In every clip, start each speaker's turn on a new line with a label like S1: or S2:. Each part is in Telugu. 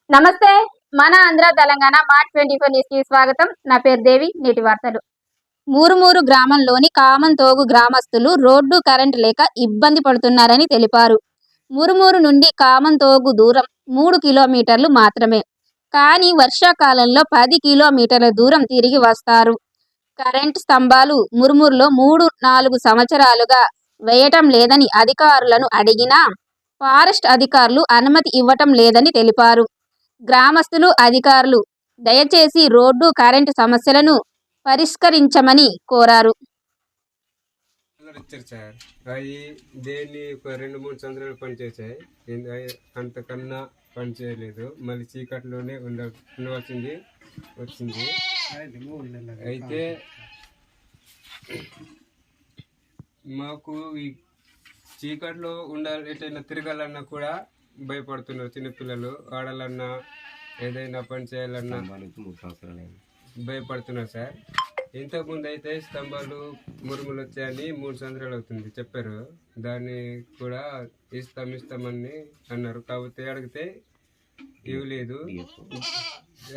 S1: నమస్తే. మన ఆంధ్ర తెలంగాణ మార్ట్ 24 న్యూస్ కి స్వాగతం. నా పేరు దేవి. నేటి వార్తలు. మూరుమూరు గ్రామంలోని కామంతోగు గ్రామస్తులు రోడ్డు కరెంటు లేక ఇబ్బంది పడుతున్నారని తెలిపారు. మూరుమూరు నుండి కామంతోగు దూరం 3 కిలోమీటర్లు మాత్రమే. కానీ వర్షాకాలంలో 10 కిలోమీటర్ల దూరం తిరిగి వస్తారు. కరెంటు స్తంభాలు మురుమూరులో 3-4 సంవత్సరాలుగా వేయటం లేదని అధికారులను అడిగినా ఫారెస్ట్ అధికారులు అనుమతి ఇవ్వటం లేదని తెలిపారు. గ్రామస్తులు అధికారులు దయచేసి రోడ్డు కరెంటు సమస్యలను పరిష్కరించమని కోరారు.
S2: దేన్ని 2-3 సంవత్సరాలు పనిచేసాయి, అంతకన్నా పని చేయలేదు. మళ్ళీ చీకట్లోనే ఉండవలసింది వచ్చింది. అయితే మాకు ఈ చీకట్లో ఎటైనా తిరగాలన్నా కూడా భయపడుతున్నారు. చిన్నపిల్లలు ఆడాలన్నా ఏదైనా పని చేయాలన్నా భయపడుతున్నారు సార్. ఇంతకుముందు అయితే స్తంభాలు మురుములు వచ్చాయని 3 సంవత్సరాలు అవుతుంది చెప్పారు. దాన్ని కూడా ఇస్తామని అన్నారు. కాకపోతే అడిగితే ఇవ్వలేదు.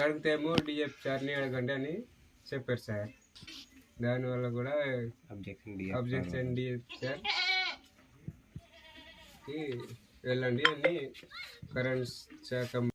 S2: అడిగితేమో డిఎఫ్ సార్ని అడగండి అని చెప్పారు సార్. దానివల్ల కూడా అబ్జెక్షన్ డిఎఫ్ సార్ వెళ్ళండి అని కరెంట్ శాఖ